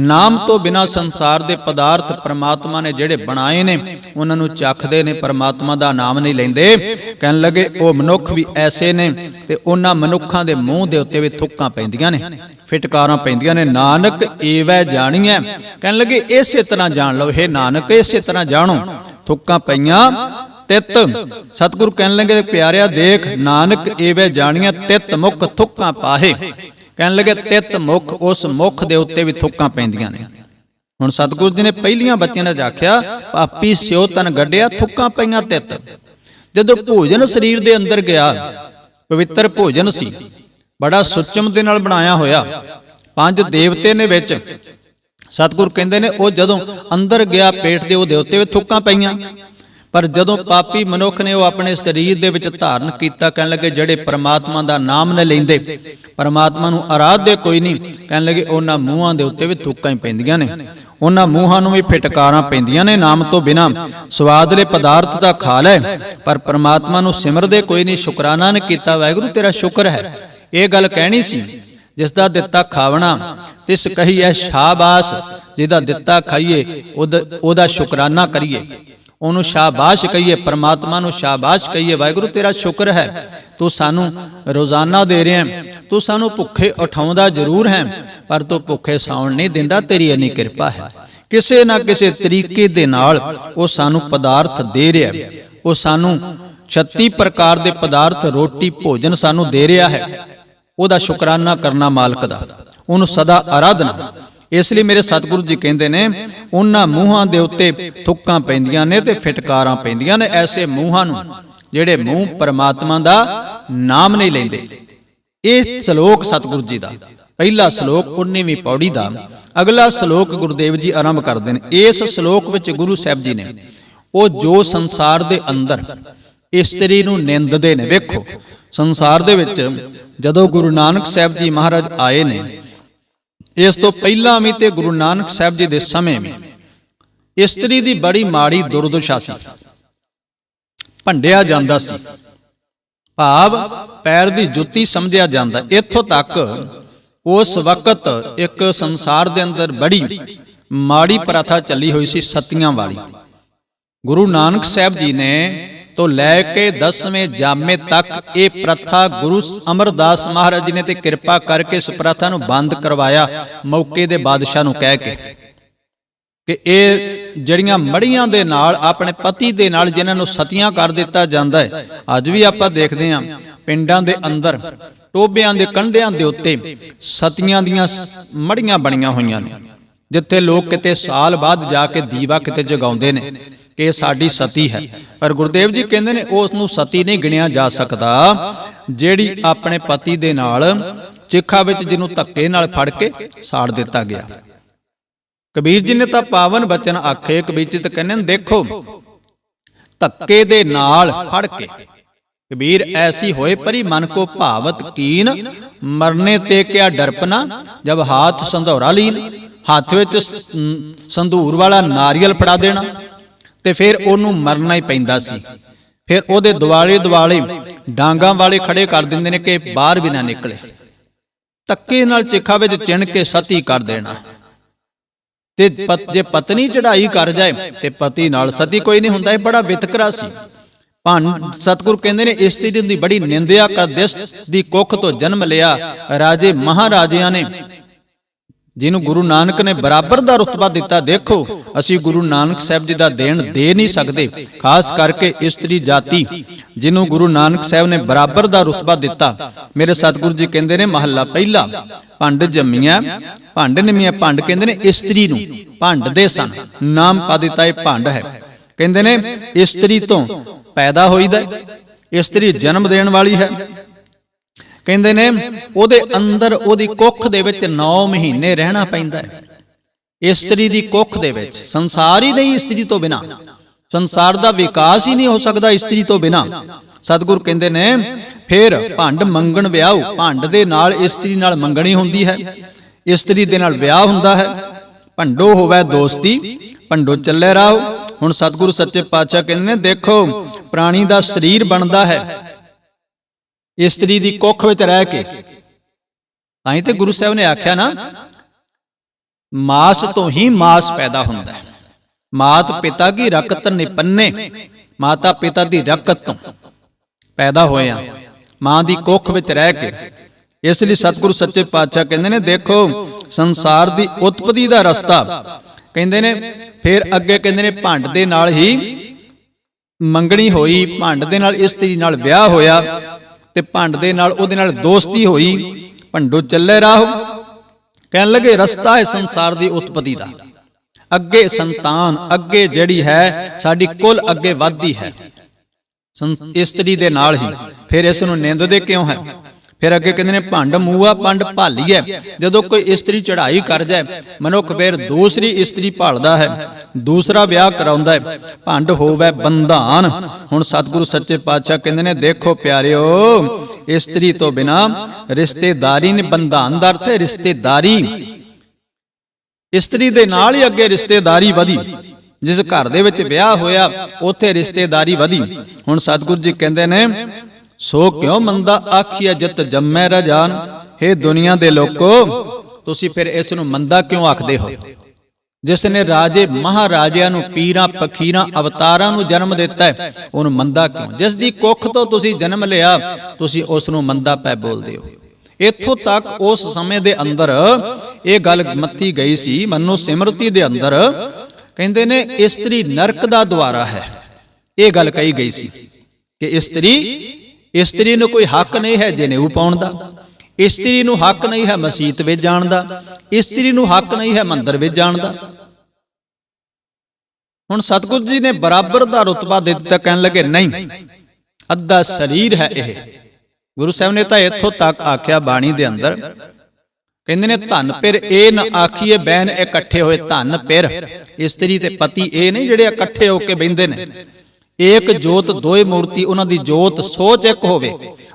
नाम तो बिना संसार के पदार्थ परमात्मा ने जिहड़े बनाए ने उन्होंने चखदे ने, परमात्मा का नाम नहीं लेंदे। कहने लगे वो मनुख भी ऐसे ने ते उन्हां मनुखां दे मूँह दे उत्ते भी थुक्कां पैंदियां ने, फिटकारां पैंदियां ने। नानक एवै जाणीए, कहने लगे इसे तरह जान लो हे नानक, इसे तरह जानो। थुक्कां पईयां तित, सतगुरु कहने लगे प्यारिया देख, नानक एवै जाणीए तित मुख थुक्कां पाहे। कहने लगे तित मुख, उस मुख दे उत्ते भी थुक्कां पैंदियां ने। हुण सतगुरु जी ने पहलियां बच्चियां ने आख्या पापी स्यो तन गड्ढिया, थुक्कां पईयां तित। जदों भोजन शरीर दे अंदर गया, पवित्र भोजन सी, बड़ा सुचम दे नाल बनाया होया, 5 देवते ने विच। सतगुरु कहंदे ने ओ जदों अंदर गया पेट दे ओहदे उत्ते भी थुक्कां पईयां। पर जदों पापी मनुख ने वो अपने शरीर दे विच धारण कीता, कहने लगे जड़े परमात्मा दा नाम न लैंदे, परमात्मा नूं आराधदे कोई नहीं, कहने लगे उन्हां मूहां दे उत्ते भी थुक्कां ही पैंदियां ने। उन्हां मूहां नूं भी फिटकारां पैंदियां ने। नाम तो बिना स्वादले पदार्थ दा खा लै, पर परमात्मा नूं सिमरदे कोई नहीं, शुकराना नहीं कीता। वाहिगुरू तेरा शुक्र है, ये गल कहनी सी। जिसदा दिता खावना तिस कहीए शाबाश, जिहदा दिता खाइए ओदा शुकराना करिए, ਉਹਨੂੰ ਸ਼ਾਬਾਸ਼ ਕਹੀਏ, परमात्मा ਨੂੰ ਸ਼ਾਬਾਸ਼ ਕਹੀਏ। ਵਾਹਿਗੁਰੂ ਤੇਰਾ ਸ਼ੁਕਰ ਹੈ, ਤੂੰ ਸਾਨੂੰ ਰੋਜ਼ਾਨਾ ਦੇ ਰਿਹਾ ਹੈ, ਤੂੰ ਸਾਨੂੰ ਭੁੱਖੇ ਉਠਾਉਂਦਾ ਜ਼ਰੂਰ ਹੈ, ਪਰ ਤੂੰ ਭੁੱਖੇ ਸੌਣ ਨਹੀਂ ਦਿੰਦਾ, ਤੇਰੀ ਇੰਨੀ ਕਿਰਪਾ ਹੈ। ਕਿਸੇ ਨਾ ਕਿਸੇ ਤਰੀਕੇ ਦੇ ਨਾਲ ਉਹ ਸਾਨੂੰ ਪਦਾਰਥ ਦੇ ਰਿਹਾ ਹੈ, ਉਹ ਸਾਨੂੰ 36 ਪ੍ਰਕਾਰ ਦੇ ਪਦਾਰਥ, ਰੋਟੀ ਭੋਜਨ ਸਾਨੂੰ ਦੇ ਰਿਹਾ ਹੈ। ਉਹਦਾ ਸ਼ੁਕਰਾਨਾ ਕਰਨਾ ਮਾਲਕ ਦਾ, ਉਹਨੂੰ ਸਦਾ ਆਰਾਧਨਾ। इस लिए मेरे सतगुरु जी कहते हैं उन्हां मूहां दे उत्ते थुक्कां पैंदियां ने ते फिटकारां पैंदियां ने। ऐसे मूहां नूं जिहड़े मूह परमात्मा दा नाम नहीं लैंदे। इह श्लोक सतगुरु जी दा पहला श्लोक 19वीं पौड़ी दा। अगला श्लोक गुरुदेव जी आरंभ करदे ने। इस श्लोक विच गुरु साहब जी ने वो जो संसार दे अंदर इस्त्री नूं निंददे ने। वेखो संसार दे विच जदों गुरु नानक साहब जी महाराज आए ने, इस तो पहला भी ते गुरु नानक साहब जी दे समय में इस्त्री दी बड़ी माड़ी दुर्दशा सी, भंडिया जांदा सी, भाव पैर दी जुत्ती समझिया जांदा। इत्थों तक उस वक्त एक संसार दे अंदर बड़ी माड़ी प्रथा चली हुई सी, सतियां वाली। गुरु नानक साहब जी ने तो लैके 10वें जामे तक ये प्रथा गुरु अमरदास महाराज जी ने ते कृपा करके इस प्रथा नूं बंद करवाया, मौके दे बादशाह नूं कह के कि ये जड़ियां मड़ियां दे नाल अपने पति दे नाल जिन्हां नूं सतियां कर दिता जांदा है। अज भी आपां देखदे हां पिंडां दे अंदर टोबियां दे कंढियां दे उत्ते सतियां दीयां मड़ियां बणीआं होईयां ने, जिथे लोग किते साल बाद जाके दीवा किते जगाउंदे ने कि साडी सती है। पर गुरुदेव जी कहते हैं उस नूं सती नहीं गिणिया जा सकता जिहड़ी अपने पति दे नाल चिखा विच जिन्हों धक्के नाल फड़ के साड़ दिता गया। कबीर जी ने तो पावन बचन आखे। कबीर जी तो कहते हैं देखो धक्के दे नाल फड़ के कबीर ऐसी होए परी मन को भावत कीन, मरने ते क्या डरपना जब हाथ संधौरा लीन। हाथ विच संधूर वाला नारियल फड़ा देना ते फिर ओनू मरना ही पैंदा सी। फिर ओदे दुआले दुआले डांगां वाले खड़े कर दिंदे ने कि बाहर भी ना निकले। धक्के नाल चिखा विच चिण के सती कर देना। ते जे पत्नी चढ़ाई कर जाए ते पति नाल सती कोई नहीं हुंदा। बड़ा वितकरा सी। ਸਤਿਗੁਰ ਕਹਿੰਦੇ ਨੇ ਇਸਤਰੀ ਦੀ ਬੜੀ ਨਿੰਦਿਆ ਕਰਦੇ, ਦੀ ਕੁੱਖ ਤੋਂ ਜਨਮ ਲਿਆ। ਰਾਜੇ ਮਹਾਰਾਜਿਆਂ ਨੇ ਜਿਹਨੂੰ ਗੁਰੂ ਨਾਨਕ ਨੇ ਬਰਾਬਰ ਦਾ ਰੁਤਬਾ ਦਿੱਤਾ, ਦੇਖੋ ਅਸੀਂ ਗੁਰੂ ਨਾਨਕ ਸਾਹਿਬ ਜੀ ਦਾ ਦੇਣ ਦੇ ਨਹੀਂ ਸਕਦੇ, ਖਾਸ ਕਰਕੇ ਇਸਤਰੀ ਜਾਤੀ ਜਿਹਨੂੰ ਗੁਰੂ ਨਾਨਕ ਸਾਹਿਬ ਨੇ ਬਰਾਬਰ ਦਾ ਰੁਤਬਾ ਦਿੱਤਾ। ਮੇਰੇ ਸਤਿਗੁਰੂ ਜੀ ਕਹਿੰਦੇ ਨੇ ਮਹੱਲਾ ਪਹਿਲਾ, ਭੰਡ ਜੰਮੀਆਂ ਭੰਡ ਨਿਮੀਆਂ। ਭੰਡ ਕਹਿੰਦੇ ਨੇ ਇਸਤਰੀ ਨੂੰ, ਭੰਡ ਦੇ ਸਨ, ਨਾਮ ਪਾ ਦਿੱਤਾ ਇਹ ਭੰਡ ਹੈ। ਕਹਿੰਦੇ ਨੇ ਇਸਤਰੀ ਤੋਂ ਪੈਦਾ ਹੋਈਦਾ, ਇਸਤਰੀ ਜਨਮ ਦੇਣ ਵਾਲੀ ਹੈ। ਕਹਿੰਦੇ ਨੇ ਉਹਦੇ ਅੰਦਰ, ਉਹਦੀ ਕੁੱਖ ਦੇ ਵਿੱਚ 9 ਮਹੀਨੇ ਰਹਿਣਾ ਪੈਂਦਾ ਹੈ। ਇਸਤਰੀ ਦੀ ਕੁੱਖ ਦੇ ਵਿੱਚ ਸੰਸਾਰ ਹੀ ਨਹੀਂ, ਇਸਤਰੀ ਤੋਂ ਬਿਨਾਂ ਸੰਸਾਰ ਦਾ ਵਿਕਾਸ ਹੀ ਨਹੀਂ ਹੋ ਸਕਦਾ ਇਸਤਰੀ ਤੋਂ ਬਿਨਾਂ। ਸਤਿਗੁਰ ਕਹਿੰਦੇ ਨੇ ਫਿਰ ਭੰਡ ਮੰਗਣ ਵਿਆਹੂ, ਭੰਡ ਦੇ ਨਾਲ ਇਸਤਰੀ ਨਾਲ ਮੰਗਣੀ ਹੁੰਦੀ ਹੈ, ਇਸਤਰੀ ਦੇ ਨਾਲ ਵਿਆਹ ਹੁੰਦਾ ਹੈ। ਭੰਡੋ ਹੋਵੇ ਦੋਸਤੀ, ਭੰਡੋ ਚੱਲੇ ਰਾਹੋ। ਹੁਣ ਸਤਿਗੁਰੂ ਸੱਚੇ ਪਾਤਸ਼ਾਹ ਕਹਿੰਦੇ ਨੇ ਦੇਖੋ ਪ੍ਰਾਣੀ ਦਾ ਸਰੀਰ ਬਣਦਾ ਹੈ ਇਸਤਰੀ ਦੀ ਕੁੱਖ ਵਿੱਚ ਰਹਿ ਕੇ। ਤਾਂ ਹੀ ਤੇ ਗੁਰੂ ਸਾਹਿਬ ਨੇ ਆਖਿਆ ਨਾ, ਮਾਸ ਤੋਂ ਹੀ ਮਾਸ ਪੈਦਾ ਹੁੰਦਾ ਹੈ। ਮਾਤ ਪਿਤਾ ਕੀ ਰਕਤ ਨਿਪੰਨੇ, ਮਾਤਾ ਪਿਤਾ ਦੀ ਰਕਤ ਤੋਂ ਪੈਦਾ ਹੋਏ ਆ, ਮਾਂ ਦੀ ਕੁੱਖ ਵਿੱਚ ਰਹਿ ਕੇ। ਇਸ ਲਈ ਸਤਿਗੁਰੂ ਸੱਚੇ ਪਾਤਸ਼ਾਹ ਕਹਿੰਦੇ ਨੇ ਦੇਖੋ ਸੰਸਾਰ ਦੀ ਉਤਪਤੀ ਦਾ ਰਸਤਾ, ਕਹਿੰਦੇ ਨੇ ਫਿਰ ਅੱਗੇ ਕਹਿੰਦੇ ਨੇ ਭੰਡ ਦੇ ਨਾਲ ਹੀ ਮੰਗਣੀ ਹੋਈ, ਭੰਡ ਦੇ ਨਾਲ ਇਸਤਰੀ ਨਾਲ ਵਿਆਹ ਹੋਇਆ ਤੇ ਭੰਡ ਦੇ ਨਾਲ ਉਹਦੇ ਨਾਲ ਦੋਸਤੀ ਹੋਈ। ਭੰਡੋ ਚੱਲੇ ਰਾਹੋ, ਕਹਿਣ ਲੱਗੇ ਰਸਤਾ ਹੈ ਸੰਸਾਰ ਦੀ ਉਤਪਤੀ ਦਾ, ਅੱਗੇ ਸੰਤਾਨ, ਅੱਗੇ ਜਿਹੜੀ ਹੈ ਸਾਡੀ ਕੁੱਲ ਅੱਗੇ ਵੱਧਦੀ ਹੈ ਇਸਤਰੀ ਦੇ ਨਾਲ ਹੀ। ਫਿਰ ਇਸ ਨੂੰ ਨਿੰਦਦੇ ਕਿਉਂ ਹੈ? ਫਿਰ ਅੱਗੇ ਕਹਿੰਦੇ ਨੇ ਭੰਡ ਮੂਆ ਪੰਡ ਭਾਲੀਐ। ਜਦੋਂ ਕੋਈ ਇਸਤਰੀ ਚੜ੍ਹਾਈ ਕਰ ਜਾਏ ਮਨੁੱਖ ਫਿਰ ਦੂਸਰੀ ਇਸਤਰੀ ਭਾਲਦਾ ਹੈ, ਦੂਸਰਾ ਵਿਆਹ ਕਰਾਉਂਦਾ ਹੈ। ਭੰਡ ਹੋਵੇ ਬੰਧਾਨ। ਹੁਣ ਸਤਿਗੁਰੂ ਸੱਚੇ ਪਾਤਸ਼ਾਹ ਕਹਿੰਦੇ ਨੇ ਦੇਖੋ ਪਿਆਰਿਓ, ਇਸਤਰੀ ਤੋਂ ਬਿਨਾ ਰਿਸ਼ਤੇਦਾਰੀ ਨੇ, ਬੰਧਾਨ ਦਾ ਅਰਥ ਹੈ ਰਿਸ਼ਤੇਦਾਰੀ। ਇਸਤਰੀ ਦੇ ਨਾਲ ਹੀ ਅੱਗੇ ਰਿਸ਼ਤੇਦਾਰੀ ਵਧੀ, ਜਿਸ ਘਰ ਦੇ ਵਿੱਚ ਵਿਆਹ ਹੋਇਆ ਉੱਥੇ ਰਿਸ਼ਤੇਦਾਰੀ ਵਧੀ। ਹੁਣ ਸਤਿਗੁਰੂ ਜੀ ਕਹਿੰਦੇ ਨੇ ਸੋ ਕਿਉਂ ਮੰਦਾ ਆਖੀਐ ਜਿਤ ਜੰਮੈ ਰਾਜਾਨ। ਹੇ ਦੁਨੀਆ ਦੇ ਲੋਕੋ, ਤੁਸੀਂ ਫਿਰ ਇਸ ਨੂੰ ਮੰਦਾ ਕਿਉਂ ਆਖਦੇ ਹੋ? ਜਿਸ ਨੇ ਰਾਜੇ ਮਹਾਰਾਜਿਆਂ ਨੂੰ, ਪੀਰਾਂ ਫਕੀਰਾਂ ਅਵਤਾਰਾਂ ਨੂੰ ਜਨਮ ਦਿੱਤਾ ਹੈ, ਉਹਨੂੰ ਮੰਦਾ ਕਿਉਂ? ਜਿਸ ਦੀ ਕੁੱਖ ਤੋਂ ਤੁਸੀਂ ਜਨਮ ਲਿਆ ਤੁਸੀਂ ਉਸ ਨੂੰ ਮੰਦਾ ਪੈ ਬੋਲਦੇ ਹੋ। ਇੱਥੋਂ ਤੱਕ ਉਸ ਸਮੇਂ ਦੇ ਅੰਦਰ ਇਹ ਗੱਲ ਮੱਥੀ ਗਈ ਸੀ, ਮਨੋ ਸਿਮਰਤੀ ਦੇ ਅੰਦਰ ਕਹਿੰਦੇ ਨੇ ਇਸਤਰੀ ਨਰਕ ਦਾ ਦੁਆਰਾ ਹੈ। ਇਹ ਗੱਲ ਕਹੀ ਗਈ ਸੀ ਕਿ ਇਸਤਰੀ ਨੂੰ ਕੋਈ ਹੱਕ ਨਹੀਂ ਹੈ ਜਨੇਊ ਪਾਉਣ ਦਾ, ਇਸਤਰੀ ਨੂੰ ਹੱਕ ਨਹੀਂ ਹੈ ਮਸੀਤ ਵਿੱਚ ਜਾਣ ਦਾ, ਇਸਤਰੀ ਨੂੰ ਹੱਕ ਨਹੀਂ ਹੈ ਮੰਦਰ ਵਿੱਚ ਜਾਣ ਦਾ। ਹੁਣ ਸਤਿਗੁਰੂ ਜੀ ਨੇ ਬਰਾਬਰ ਦਾ ਰੁਤਬਾ ਦੇ ਦਿੱਤਾ, ਕਹਿਣ ਲੱਗੇ ਨਹੀਂ, ਅੱਧਾ ਸਰੀਰ ਹੈ ਇਹ। ਗੁਰੂ ਸਾਹਿਬ ਨੇ ਤਾਂ ਇੱਥੋਂ ਤੱਕ ਆਖਿਆ ਬਾਣੀ ਦੇ ਅੰਦਰ, ਕਹਿੰਦੇ ਨੇ ਧਨ ਪਿਰ ਇਹ ਨਾ ਆਖੀਏ ਬੈਨ ਇਕੱਠੇ ਹੋਏ। ਧਨ ਪਿਰ ਇਸਤਰੀ ਤੇ ਪਤੀ ਇਹ ਨਹੀਂ ਜਿਹੜੇ ਇਕੱਠੇ ਹੋ ਕੇ ਬਹਿੰਦੇ ਨੇ। ਏਕ ਜੋਤ ਦੋਏ ਮੂਰਤੀ, ਉਹਨਾਂ ਦੀ ਜੋਤ ਸੋਚ ਇੱਕ ਹੋਵੇ,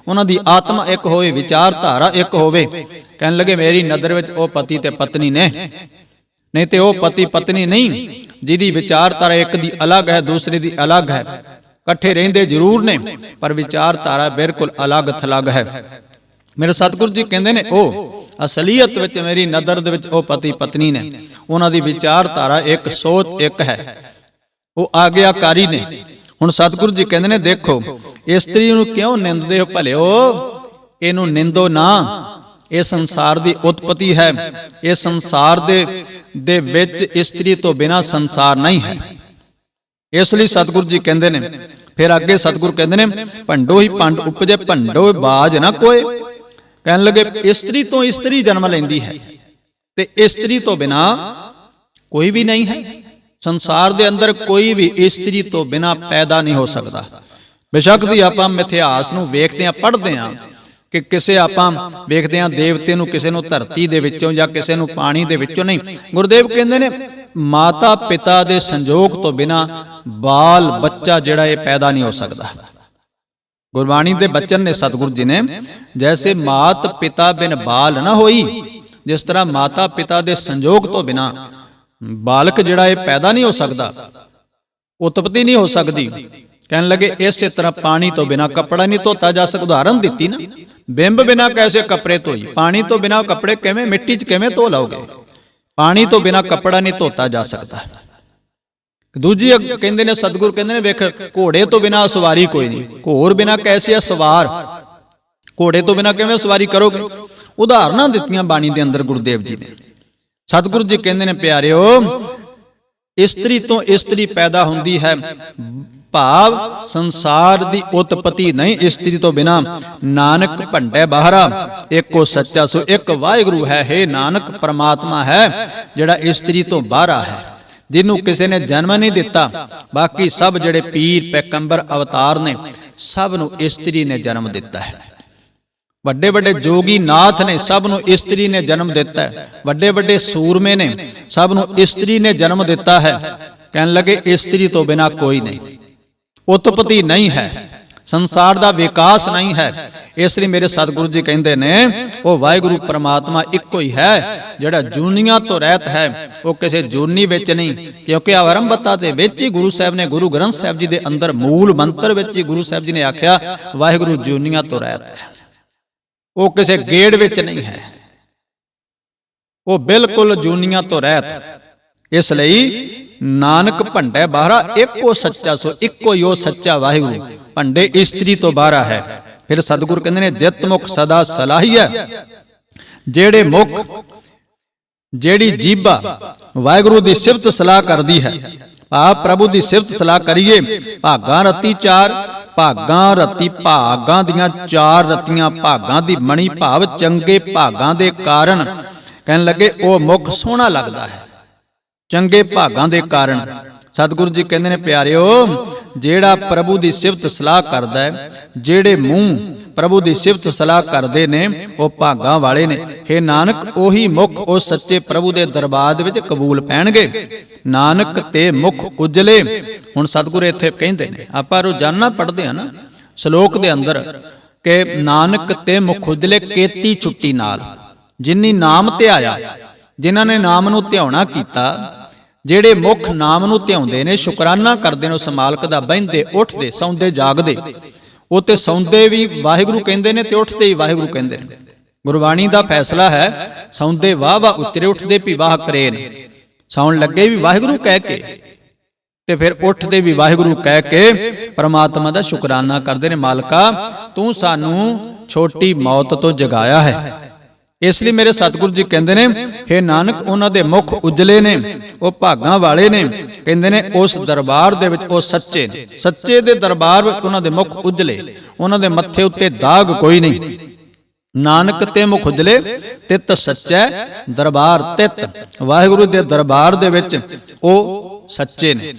ਉਹਨਾਂ ਦੀ ਆਤਮਾ ਇੱਕ ਹੋਵੇ, ਵਿਚਾਰਧਾਰਾ ਇੱਕ ਹੋਵੇ। ਕਹਿਣ ਲੱਗੇ ਮੇਰੀ ਨਜ਼ਰ ਵਿੱਚ ਉਹ ਪਤੀ ਤੇ ਪਤਨੀ ਨੇ, ਨਹੀਂ ਤੇ ਉਹ ਪਤੀ ਪਤਨੀ ਨਹੀਂ ਜਿਹਦੀ ਵਿਚਾਰਧਾਰਾ ਇੱਕ ਦੀ ਅਲੱਗ ਹੈ ਦੂਸਰੇ ਦੀ ਅਲੱਗ ਹੈ। ਇਕੱਠੇ ਰਹਿੰਦੇ ਜ਼ਰੂਰ ਨੇ ਪਰ ਵਿਚਾਰਧਾਰਾ ਬਿਲਕੁਲ ਅਲੱਗ ਥਲੱਗ ਹੈ। ਮੇਰੇ ਸਤਿਗੁਰੂ ਜੀ ਕਹਿੰਦੇ ਨੇ ਉਹ ਅਸਲੀਅਤ ਵਿੱਚ ਮੇਰੀ ਨਜ਼ਰ ਦੇ ਵਿੱਚ ਉਹ ਪਤੀ ਪਤਨੀ ਨੇ, ਉਹਨਾਂ ਦੀ ਵਿਚਾਰਧਾਰਾ ਇੱਕ, ਸੋਚ ਇੱਕ ਹੈ, ਉਹ ਆਗਿਆਕਾਰੀ ਨੇ। ਹੁਣ ਸਤਿਗੁਰੂ ਜੀ ਕਹਿੰਦੇ ਨੇ ਦੇਖੋ ਇਸਤਰੀ ਨੂੰ ਕਿਉਂ ਨਿੰਦਦੇ ਹੋ ਭਲਿਓ? ਇਹਨੂੰ ਨਿੰਦੋ ਨਾ, ਇਹ ਸੰਸਾਰ ਦੀ ਉਤਪਤੀ ਹੈ। ਇਹ ਸੰਸਾਰ ਦੇ ਵਿੱਚ ਇਸਤਰੀ ਤੋਂ ਬਿਨਾ ਸੰਸਾਰ ਨਹੀਂ ਹੈ। ਇਸ ਲਈ ਸਤਿਗੁਰੂ ਜੀ ਕਹਿੰਦੇ ਨੇ, ਫਿਰ ਅੱਗੇ ਸਤਿਗੁਰੂ ਕਹਿੰਦੇ ਨੇ ਭੰਡੋ ਹੀ ਭੰਡ ਉਪਜੇ ਭੰਡੋ ਬਾਜ ਨਾ ਕੋਏ। ਕਹਿਣ ਲੱਗੇ ਇਸਤਰੀ ਤੋਂ ਇਸਤਰੀ ਜਨਮ ਲੈਂਦੀ ਹੈ ਤੇ ਇਸਤਰੀ ਤੋਂ ਬਿਨਾ ਕੋਈ ਵੀ ਨਹੀਂ ਹੈ। ਸੰਸਾਰ ਦੇ ਅੰਦਰ ਕੋਈ ਵੀ ਇਸਤਰੀ ਤੋਂ ਬਿਨਾ ਪੈਦਾ ਨਹੀਂ ਹੋ ਸਕਦਾ। ਬੇਸ਼ੱਕ ਦੀ ਆਪਾਂ ਇਤਿਹਾਸ ਨੂੰ ਵੇਖਦੇ ਆਂ, ਪੜ੍ਹਦੇ ਆਂ ਕਿ ਕਿਸੇ ਆਪਾਂ ਵੇਖਦੇ ਆਂ ਦੇਵਤੇ ਨੂੰ, ਕਿਸੇ ਨੂੰ ਧਰਤੀ ਦੇ ਵਿੱਚੋਂ ਜਾਂ ਕਿਸੇ ਨੂੰ ਪਾਣੀ ਦੇ ਵਿੱਚੋਂ ਨਹੀਂ। ਗੁਰਦੇਵ ਕਹਿੰਦੇ ਨੇ ਮਾਤਾ ਪਿਤਾ ਦੇ ਸੰਜੋਗ ਤੋਂ ਬਿਨਾ ਬਾਲ ਬੱਚਾ ਜਿਹੜਾ ਇਹ ਪੈਦਾ ਨਹੀਂ ਹੋ ਸਕਦਾ। ਗੁਰਬਾਣੀ ਦੇ ਬਚਨ ਨੇ ਸਤਿਗੁਰੂ ਜੀ ਨੇ, ਜੈਸੇ ਮਾਤ ਪਿਤਾ ਬਿਨ ਬਾਲ ਨਾ ਹੋਈ, ਜਿਸ ਤਰ੍ਹਾਂ ਮਾਤਾ ਪਿਤਾ ਦੇ ਸੰਜੋਗ ਤੋਂ ਬਿਨਾ ਬਾਲਕ ਜਿਹੜਾ ਇਹ ਪੈਦਾ ਨਹੀਂ ਹੋ ਸਕਦਾ, ਉਤਪਤੀ ਨਹੀਂ ਹੋ ਸਕਦੀ। ਕਹਿਣ ਲੱਗੇ ਇਸੇ ਤਰ੍ਹਾਂ ਪਾਣੀ ਤੋਂ ਬਿਨਾ ਕੱਪੜਾ ਨਹੀਂ ਧੋਤਾ ਜਾ ਸਕਦਾ। ਉਦਾਹਰਨ ਦਿੱਤੀ ਨਾ, ਬਿੰਬ ਬਿਨਾ ਕੈਸੇ ਕੱਪੜੇ ਧੋਈ। ਪਾਣੀ ਤੋਂ ਬਿਨਾ ਕੱਪੜੇ ਕਿਵੇਂ, ਮਿੱਟੀ 'ਚ ਕਿਵੇਂ ਧੋ ਲਓਗੇ? ਪਾਣੀ ਤੋਂ ਬਿਨਾ ਕੱਪੜਾ ਨਹੀਂ ਧੋਤਾ ਜਾ ਸਕਦਾ। ਦੂਜੀ ਕਹਿੰਦੇ ਨੇ ਸਤਿਗੁਰ ਕਹਿੰਦੇ ਨੇ ਵੇਖ ਘੋੜੇ ਤੋਂ ਬਿਨਾ ਸਵਾਰੀ ਕੋਈ ਨਹੀਂ, ਘੋਰ ਬਿਨਾ ਕੈਸੇ ਸਵਾਰ, ਘੋੜੇ ਤੋਂ ਬਿਨਾ ਕਿਵੇਂ ਸਵਾਰੀ ਕਰੋਗੇ। ਉਦਾਹਰਨਾਂ ਦਿੱਤੀਆਂ ਬਾਣੀ ਦੇ ਅੰਦਰ ਗੁਰਦੇਵ ਜੀ ਨੇ। ਸਤਿਗੁਰੂ ਜੀ ਕਹਿੰਦੇ ਨੇ ਪਿਆਰਿਓ, ਇਸਤਰੀ ਤੋਂ ਇਸਤਰੀ ਪੈਦਾ ਹੁੰਦੀ ਹੈ, ਭਾਵ ਸੰਸਾਰ ਦੀ ਉਤਪਤੀ ਨਹੀਂ ਇਸਤਰੀ ਤੋਂ ਬਿਨਾ। ਨਾਨਕ ਭੰਡੇ ਬਾਹਰਾ ਏਕੋ ਸੱਚਾ, ਸੋ ਇੱਕ ਵਾਹਿਗੁਰੂ ਹੈ। हे ਨਾਨਕ ਪਰਮਾਤਮਾ ਹੈ ਜਿਹੜਾ ਇਸਤਰੀ ਤੋਂ ਬਾਹਰਾ ਹੈ, ਜਿਹਨੂੰ ਕਿਸੇ ਨੇ ਜਨਮ ਨਹੀਂ ਦਿੱਤਾ। ਬਾਕੀ ਸਭ ਜਿਹੜੇ ਪੀਰ ਪੈਗੰਬਰ ਅਵਤਾਰ ਨੇ ਸਭ ਨੂੰ ਇਸਤਰੀ ਨੇ ਜਨਮ ਦਿੱਤਾ ਹੈ। ਵੱਡੇ ਵੱਡੇ ਜੋਗੀ ਨਾਥ ਨੇ ਸਭ ਨੂੰ ਇਸਤਰੀ ਨੇ ਜਨਮ ਦਿੱਤਾ ਹੈ। ਵੱਡੇ ਵੱਡੇ ਸੂਰਮੇ ਨੇ ਸਭ ਨੂੰ ਇਸਤਰੀ ਨੇ ਜਨਮ ਦਿੱਤਾ ਹੈ। ਕਹਿਣ ਲੱਗੇ ਇਸਤਰੀ ਤੋਂ ਬਿਨਾ ਕੋਈ ਨਹੀਂ, ਉਤਪਤੀ ਨਹੀਂ ਹੈ, ਸੰਸਾਰ ਦਾ ਵਿਕਾਸ ਨਹੀਂ ਹੈ। ਇਸ ਲਈ ਮੇਰੇ ਸਤਿਗੁਰੂ ਜੀ ਕਹਿੰਦੇ ਨੇ ਉਹ ਵਾਹਿਗੁਰੂ ਪਰਮਾਤਮਾ ਇੱਕੋ ਹੀ ਹੈ ਜਿਹੜਾ ਜੂਨੀਆਂ ਤੋਂ ਰਹਿਤ ਹੈ, ਉਹ ਕਿਸੇ ਜੂਨੀ ਵਿੱਚ ਨਹੀਂ। ਕਿਉਂਕਿ ਆਰੰਭਤਾ ਦੇ ਵਿੱਚ ਹੀ ਗੁਰੂ ਸਾਹਿਬ ਨੇ ਗੁਰੂ ਗ੍ਰੰਥ ਸਾਹਿਬ ਜੀ ਦੇ ਅੰਦਰ ਮੂਲ ਮੰਤਰ ਵਿੱਚ ਹੀ ਗੁਰੂ ਸਾਹਿਬ ਜੀ ਨੇ ਆਖਿਆ ਵਾਹਿਗੁਰੂ ਜੂਨੀਆਂ ਤੋਂ ਰਹਿਤ ਹੈ, ਉਹ ਕਿਸੇ ਗੇੜ ਵਿੱਚ ਨਹੀਂ ਹੈ, ਉਹ ਬਿਲਕੁਲ ਜੂਨੀਆਂ ਤੋਂ ਰਹਿਤ। ਇਸ ਲਈ ਨਾਨਕ ਭੰਡੇ ਬਾਹਰਾ ਏਕੋ ਸੱਚਾ, ਸੋ ਇੱਕੋ ਹੀ ਉਹ ਸੱਚਾ ਵਾਹਿਗੁਰੂ, ਭੰਡੇ ਇਸਤਰੀ ਤੋਂ ਬਾਹਰਾ ਹੈ। ਫਿਰ ਸਤਿਗੁਰ ਕਹਿੰਦੇ ਨੇ ਜਿਤ ਮੁਖ ਸਦਾ ਸਲਾਹੀਐ, ਜਿਹੜੇ ਮੁਖ ਜਿਹੜੀ ਜੀਭਾ ਵਾਹਿਗੁਰੂ ਦੀ ਸਿਫਤ ਸਲਾਹ ਕਰਦੀ ਹੈ, ਆਪ ਪ੍ਰਭੂ ਦੀ ਸਿਫਤ ਸਲਾਹ ਕਰੀਏ। ਭਾਗਾਂ ਰਤੀ ਚਾਰ, ਭਾਗਾਂ ਰਤੀ ਭਾਗਾਂ ਦੀਆਂ ਚਾਰ ਰਤੀਆਂ, ਭਾਗਾਂ ਦੀ ਮਣੀ ਭਾਵ ਚੰਗੇ ਭਾਗਾਂ ਦੇ ਕਾਰਨ। ਕਹਿਣ ਲੱਗੇ ਉਹ ਮੁਖ ਸੋਹਣਾ ਲੱਗਦਾ ਹੈ ਚੰਗੇ ਭਾਗਾਂ ਦੇ ਕਾਰਨ। ਸਤਿਗੁਰੂ ਜੀ ਕਹਿੰਦੇ ਨੇ ਪਿਆਰਿਓ, ਜਿਹੜਾ ਪ੍ਰਭੂ ਦੀ ਸਿਫਤ ਸਲਾਹ ਕਰਦਾ ਹੈ, ਜਿਹੜੇ ਮੂੰਹ ਪ੍ਰਭੂ ਦੀ ਸਿਫਤ ਸਲਾਹ ਕਰਦੇ ਨੇ ਉਹ ਭਾਗਾਂ ਵਾਲੇ ਨੇ। हे ਨਾਨਕ ਉਹੀ ਮੁਖ ਉਸ ਸੱਚੇ ਪ੍ਰਭੂ ਦੇ ਦਰਬਾਰ ਦੇ ਵਿੱਚ ਕਬੂਲ ਪੈਣਗੇ। ਨਾਨਕ ਤੇ ਮੁਖ ਉਜਲੇ। ਹੁਣ ਸਤਿਗੁਰੂ ਇੱਥੇ ਕਹਿੰਦੇ ਨੇ, ਆਪਾਂ ਰੋਜ਼ਾਨਾ ਪੜ੍ਹਦੇ ਹਾਂ ਨਾ ਸ਼ਲੋਕ ਦੇ ਅੰਦਰ ਕਿ ਨਾਨਕ ਤੇ ਮੁਖ ਉਜਲੇ ਕੇਤੀ ਛੁੱਟੀ ਨਾਲ। ਜਿਨੀ ਨਾਮ ਧਿਆਇਆ, ਜਿਨ੍ਹਾਂ ਨੇ ਨਾਮ ਨੂੰ ਧਿਆਉਣਾ ਕੀਤਾ, ਜਿਹੜੇ ਮੁਖ ਨਾਮ ਨੂੰ ਧਿਆਉਂਦੇ ਨੇ, ਸ਼ੁਕਰਾਨਾ ਕਰਦੇ ਨੇ ਉਸ ਮਾਲਕ ਦਾ, ਬਹਿੰਦੇ ਉੱਠਦੇ ਸੌਂਦੇ ਜਾਗਦੇ, ਉਹ ਤੇ ਸੌਂਦੇ ਵੀ ਵਾਹਿਗੁਰੂ ਕਹਿੰਦੇ ਨੇ ਤੇ ਉੱਠਦੇ ਹੀ ਵਾਹਿਗੁਰੂ ਕਹਿੰਦੇ ਨੇ। ਗੁਰਬਾਣੀ ਦਾ ਫੈਸਲਾ ਹੈ ਸੌਂਦੇ ਵਾਹ ਵਾਹ ਉਤਰੇ, ਉੱਠਦੇ ਵੀ ਵਾਹ ਕਰੇ ਨੇ। ਸੌਣ ਲੱਗੇ ਵੀ ਵਾਹਿਗੁਰੂ ਕਹਿ ਕੇ ਤੇ ਫਿਰ ਉੱਠਦੇ ਵੀ ਵਾਹਿਗੁਰੂ ਕਹਿ ਕੇ ਪਰਮਾਤਮਾ ਦਾ ਸ਼ੁਕਰਾਨਾ ਕਰਦੇ ਨੇ। ਮਾਲਕਾ ਤੂੰ ਸਾਨੂੰ ਛੋਟੀ ਮੌਤ ਤੋਂ ਜਗਾਇਆ ਹੈ। ਇਸ ਲਈ ਮੇਰੇ ਸਤਿਗੁਰੂ ਜੀ ਕਹਿੰਦੇ ਨੇ हे ਨਾਨਕ ਉਹਨਾਂ ਦੇ ਮੁਖ ਉਜਲੇ ਨੇ, ਉਹ ਭਾਗਾਂ ਵਾਲੇ ਨੇ। ਕਹਿੰਦੇ ਨੇ ਉਸ ਦਰਬਾਰ ਦੇ ਵਿੱਚ ਉਹ ਸੱਚੇ ਨੇ, ਸੱਚੇ ਦੇ ਦਰਬਾਰ ਵਿੱਚ ਉਹਨਾਂ ਦੇ ਮੁਖ ਉਜਲੇ, ਉਹਨਾਂ ਦੇ ਮੱਥੇ ਉੱਤੇ ਦਾਗ ਕੋਈ ਨਹੀਂ। ਨਾਨਕ ਤੇ ਮੁਖ ਉਜਲੇ ਤਿਤ ਸੱਚੈ ਦਰਬਾਰ ਤਿਤ, ਵਾਹਿਗੁਰੂ ਦੇ ਦਰਬਾਰ ਦੇ ਵਿੱਚ ਉਹ ਸੱਚੇ ਨੇ।